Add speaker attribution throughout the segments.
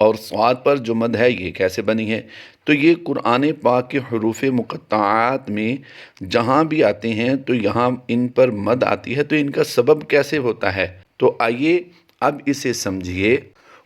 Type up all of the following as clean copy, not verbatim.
Speaker 1: اور صاد پر جو مد ہے یہ کیسے بنی ہے؟ تو یہ قرآن پاک کے حروف مقطعات میں جہاں بھی آتے ہیں تو یہاں ان پر مد آتی ہے، تو ان کا سبب کیسے ہوتا ہے؟ تو آئیے اب اسے سمجھیے۔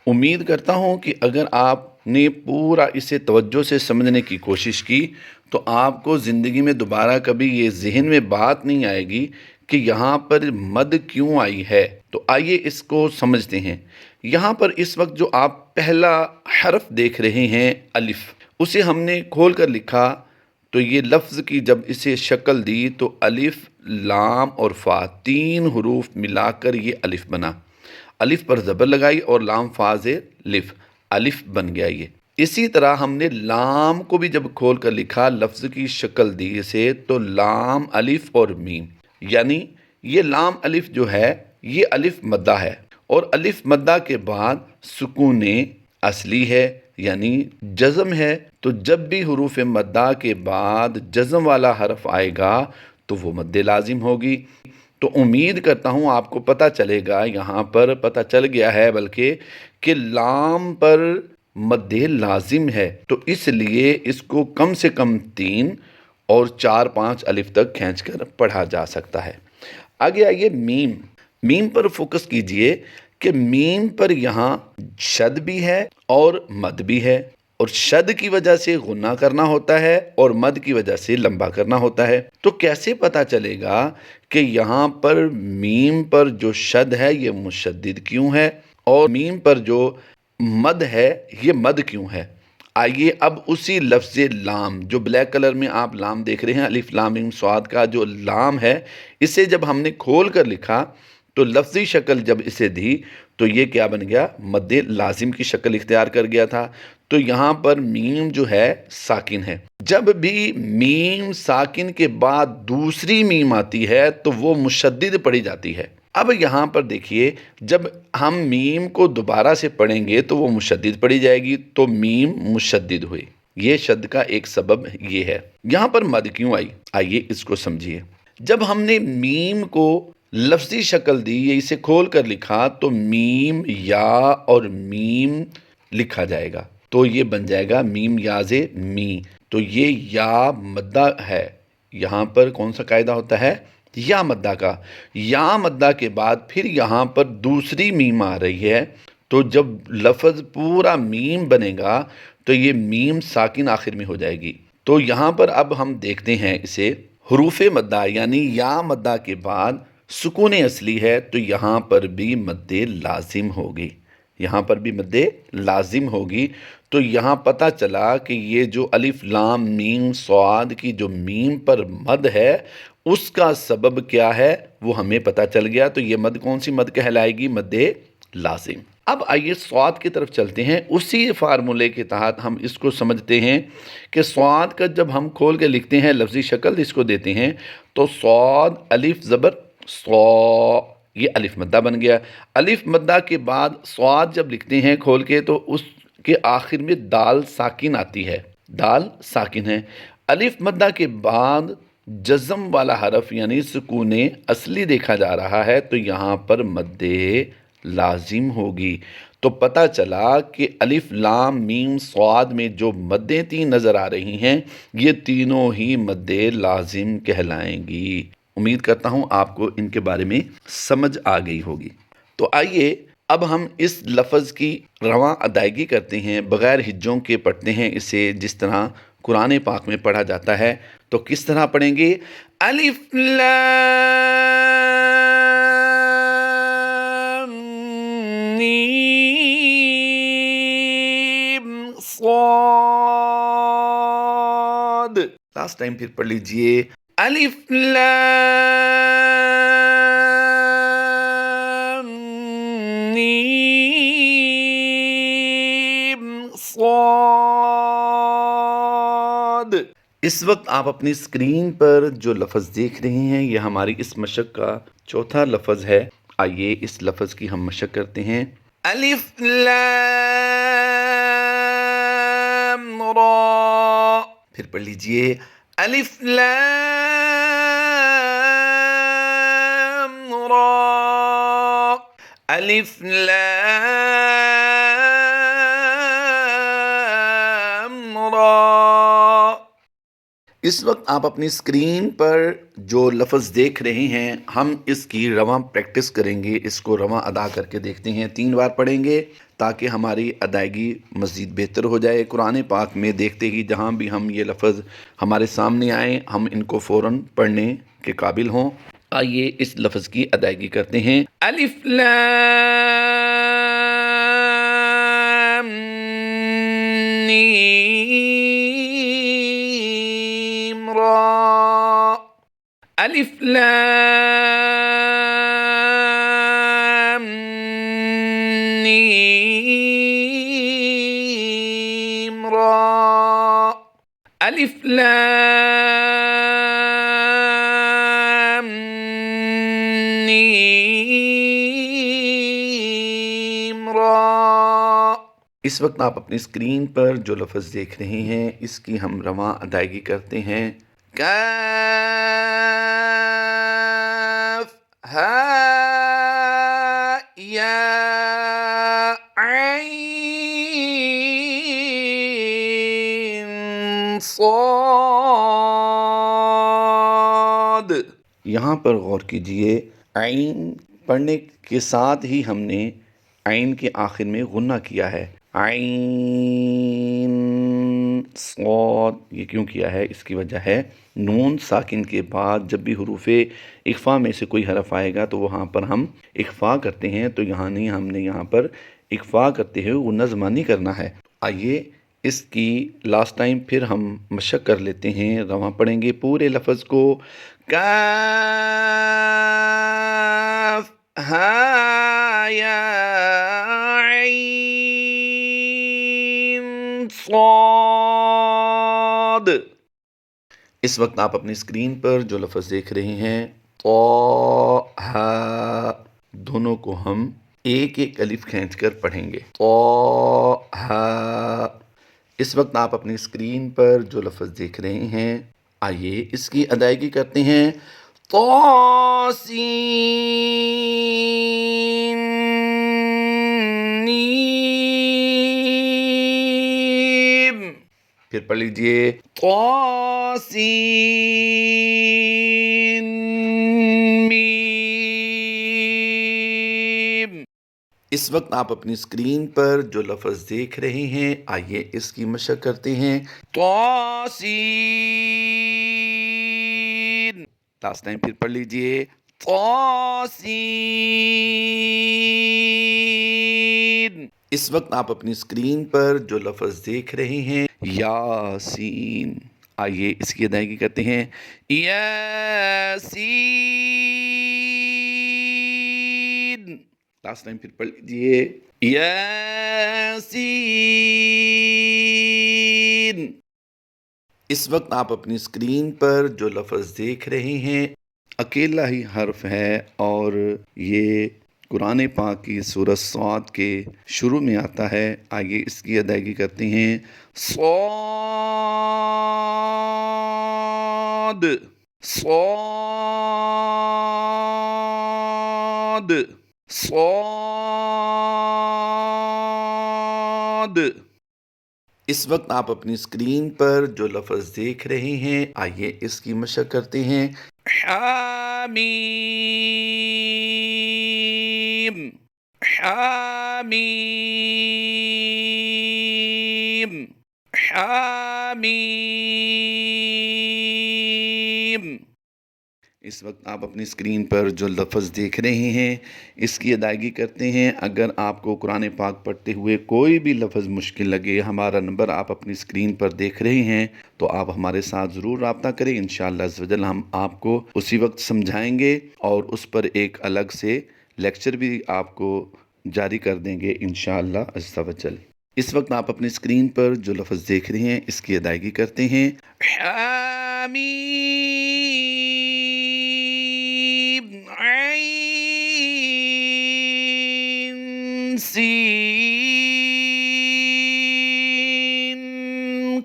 Speaker 1: امید کرتا ہوں کہ اگر آپ نے پورا اسے توجہ سے سمجھنے کی کوشش کی تو آپ کو زندگی میں دوبارہ کبھی یہ ذہن میں بات نہیں آئے گی کہ یہاں پر مد کیوں آئی ہے۔ تو آئیے اس کو سمجھتے ہیں۔ یہاں پر اس وقت جو آپ پہلا حرف دیکھ رہے ہیں الف، اسے ہم نے کھول کر لکھا تو یہ لفظ کی جب اسے شکل دی تو الف، لام اور فا تین حروف ملا کر یہ الف بنا۔ الف پر زبر لگائی اور لام فا سے لف، الف بن گیا یہ۔ اسی طرح ہم نے لام کو بھی جب کھول کر لکھا لفظ کی شکل دی اسے تو لام، الف اور میم، یعنی یہ لام الف جو ہے یہ الف مدہ ہے، اور الف مدہ کے بعد سکون اصلی ہے یعنی جزم ہے۔ تو جب بھی حروف مدہ کے بعد جزم والا حرف آئے گا تو وہ مد لازم ہوگی۔ تو امید کرتا ہوں آپ کو پتہ چلے گا، یہاں پر پتہ چل گیا ہے بلکہ، کہ لام پر مد لازم ہے، تو اس لیے اس کو کم سے کم 3 اور 4 5 الف تک کھینچ کر پڑھا جا سکتا ہے۔ آگے آئیے میم۔ میم پر فوکس کیجئے کہ میم پر یہاں شد بھی ہے اور مد بھی ہے، اور شد کی وجہ سے غنہ کرنا ہوتا ہے اور مد کی وجہ سے لمبا کرنا ہوتا ہے۔ تو کیسے پتا چلے گا کہ یہاں پر میم پر جو شد ہے یہ مشدد کیوں ہے اور میم پر جو مد ہے یہ مد کیوں ہے؟ آئیے اب اسی لفظ لام، جو بلیک کلر میں آپ لام دیکھ رہے ہیں، الف لام میم صاد کا جو لام ہے، اسے جب ہم نے کھول کر لکھا تو لفظی شکل جب اسے دی تو یہ کیا بن گیا؟ مد لازم کی شکل اختیار کر گیا تھا۔ تو یہاں پر میم جو ہے ساکن ہے۔ جب بھی میم ساکن کے بعد دوسری میم آتی ہے تو وہ مشدد پڑھی جاتی ہے۔ اب یہاں پر دیکھیے، جب ہم میم کو دوبارہ سے پڑھیں گے تو وہ مشدد پڑھی جائے گی، تو میم مشدد ہوئی۔ یہ شد کا ایک سبب یہ ہے۔ یہاں پر مد کیوں آئی؟ آئیے اس کو سمجھیے۔ جب ہم نے میم کو لفظی شکل دی، یہ اسے کھول کر لکھا تو میم یا اور میم لکھا جائے گا، تو یہ بن جائے گا میم یازے می۔ تو یہ یا مدہ ہے۔ یہاں پر کون سا قاعدہ ہوتا ہے؟ یا مدہ کا۔ یا مدہ کے بعد پھر یہاں پر دوسری میم آ رہی ہے، تو جب لفظ پورا میم بنے گا تو یہ میم ساکن آخر میں ہو جائے گی۔ تو یہاں پر اب ہم دیکھتے ہیں اسے، حروف مدہ یعنی یا مدہ کے بعد سکون اصلی ہے تو یہاں پر بھی مد لازم ہوگی، یہاں پر بھی مد لازم ہوگی۔ تو یہاں پتہ چلا کہ یہ جو الف لام میم صاد کی جو میم پر مد ہے اس کا سبب کیا ہے وہ ہمیں پتہ چل گیا۔ تو یہ مد کون سی مد کہلائے گی؟ مد لازم۔ اب آئیے صاد کی طرف چلتے ہیں۔ اسی فارمولے کے تحت ہم اس کو سمجھتے ہیں کہ صاد کا جب ہم کھول کے لکھتے ہیں لفظی شکل اس کو دیتے ہیں تو صاد الف زبر صا، یہ الف مدہ بن گیا۔ الف مدہ کے بعد صاد جب لکھتے ہیں کھول کے تو اس کے آخر میں دال ساکن آتی ہے، دال ساکن ہے۔ الف مدہ کے بعد جزم والا حرف یعنی سکون اصلی دیکھا جا رہا ہے تو یہاں پر مد لازم ہوگی۔ تو پتہ چلا کہ الف لام میم صاد میں جو مدیں 3 نظر آ رہی ہیں یہ تینوں ہی مد لازم کہلائیں گی۔ امید کرتا ہوں آپ کو ان کے بارے میں سمجھ آ گئی ہوگی۔ تو آئیے اب ہم اس لفظ کی رواں ادائیگی کرتے ہیں، بغیر ہجوں کے پڑھتے ہیں اسے جس طرح قرآن پاک میں پڑھا جاتا ہے۔ تو کس طرح پڑھیں گے؟ الف لام میم صاد۔ لاسٹ ٹائم پھر پڑھ لیجئے، الف لام میم صاد۔ اس وقت آپ اپنی اسکرین پر جو لفظ دیکھ رہے ہیں یہ ہماری اس مشق کا چوتھا لفظ ہے۔ آئیے اس لفظ کی ہم مشق کرتے ہیں۔ الف لام را، پھر پڑھ لیجئے الف لام را، الف لام اس وقت آپ اپنی اسکرین پر جو لفظ دیکھ رہے ہیں ہم اس کی رواں پریکٹس کریں گے، اس کو رواں ادا کر کے دیکھتے ہیں، 3 بار پڑھیں گے تاکہ ہماری ادائیگی مزید بہتر ہو جائے۔ قرآن پاک میں دیکھتے ہی جہاں بھی ہم یہ لفظ ہمارے سامنے آئیں ہم ان کو فوراً پڑھنے کے قابل ہوں۔ آئیے اس لفظ کی ادائیگی کرتے ہیں۔ الف لام میم را، الف لام میم را، الف لام میم را۔ اس وقت آپ اپنی اسکرین پر جو لفظ دیکھ رہے ہیں اس کی ہم رواں ادائیگی کرتے ہیں۔ کاف ہا یا عین صاد۔ یہاں پر غور کیجئے، عین پڑھنے کے ساتھ ہی ہم نے عین کے آخر میں غنہ کیا ہے، عین صاد۔ یہ کیوں کیا ہے؟ اس کی وجہ ہے نون ساکن کے بعد جب بھی حروف اخفا میں سے کوئی حرف آئے گا تو وہاں پر ہم اخفا کرتے ہیں، تو یہاں نہیں، ہم نے یہاں پر اخفا کرتے ہوئے غنہ زمانی کرنا ہے۔ آئیے اس کی لاسٹ ٹائم پھر ہم مشق کر لیتے ہیں، رواں پڑھیں گے پورے لفظ کو۔ کاف ہا یا عین صاد۔ اس وقت آپ اپنی اسکرین پر جو لفظ دیکھ رہے ہیں طا ہا، دونوں کو ہم ایک ایک الف کھینچ کر پڑھیں گے، طا ہا۔ اس وقت آپ اپنی اسکرین پر جو لفظ دیکھ رہے ہیں آئیے اس کی ادائیگی کرتے ہیں۔ طاسین میم، پھر پڑھ لیجئے طاسین میم۔ اس وقت آپ اپنی اسکرین پر جو لفظ دیکھ رہے ہیں آئیے اس کی مشق کرتے ہیں۔ طاسین، لاسٹ ٹائم پھر پڑھ لیجئے طاسین۔ اس وقت آپ اپنی اسکرین پر جو لفظ دیکھ رہے ہیں یاسین، آئیے اس کی ادائیگی کرتے ہیں۔ یاسین، لاسٹ ٹائم پھر پڑھ لیجئے یاسین۔ اس وقت آپ اپنی اسکرین پر جو لفظ دیکھ رہے ہیں اکیلا ہی حرف ہے اور یہ قرآن پاک کی سورہ صاد کے شروع میں آتا ہے۔ آئیے اس کی ادائیگی کرتے ہیں۔ صاد صاد صاد۔ اس وقت آپ اپنی اسکرین پر جو لفظ دیکھ رہے ہیں آئیے اس کی مشق کرتے ہیں۔ حامیم حامیم حامیم۔ اس وقت آپ اپنی اسکرین پر جو لفظ دیکھ رہے ہیں اس کی ادائیگی کرتے ہیں۔ اگر آپ کو قرآن پاک پڑھتے ہوئے کوئی بھی لفظ مشکل لگے، ہمارا نمبر آپ اپنی اسکرین پر دیکھ رہے ہیں تو آپ ہمارے ساتھ ضرور رابطہ کریں، انشاءاللہ عز و جل ہم آپ کو اسی وقت سمجھائیں گے اور اس پر ایک الگ سے لیکچر بھی آپ کو جاری کر دیں گے انشاءاللہ عز و جل۔ اس وقت آپ اپنی اسکرین پر جو لفظ دیکھ رہے ہیں اس کی ادائیگی کرتے ہیں۔ حامیم عین سین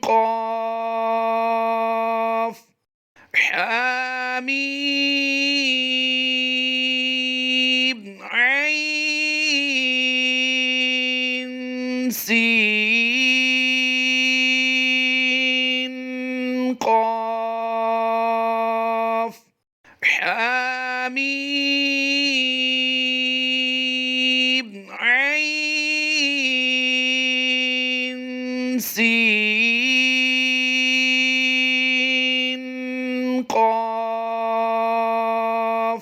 Speaker 1: قاف، حامیم عین سین قاف۔ میم عین سین قاف۔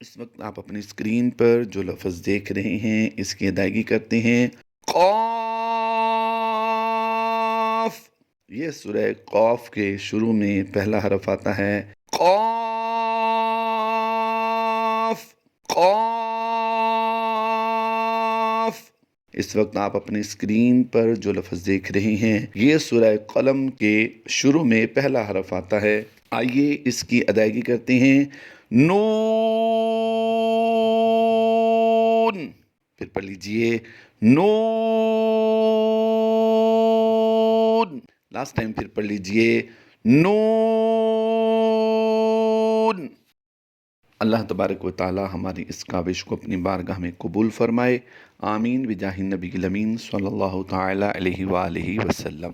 Speaker 1: اس وقت آپ اپنی اسکرین پر جو لفظ دیکھ رہے ہیں اس کی ادائیگی کرتے ہیں۔ قاف، یہ سورہ قاف کے شروع میں پہلا حرف آتا ہے۔ قاف قاف۔ اس وقت آپ اپنی اسکرین پر جو لفظ دیکھ رہے ہیں یہ سورہ قلم کے شروع میں پہلا حرف آتا ہے۔ آئیے اس کی ادائیگی کرتے ہیں۔ نون، پھر پڑھ لیجئے نون، لاسٹ ٹائم پھر پڑھ لیجئے نون۔ اللہ تبارک و تعالی ہماری اس کاوش کو اپنی بارگاہ میں قبول فرمائے، آمین بجاہ النبی الامین صلی اللہ تعالی علیہ وآلہ وسلم۔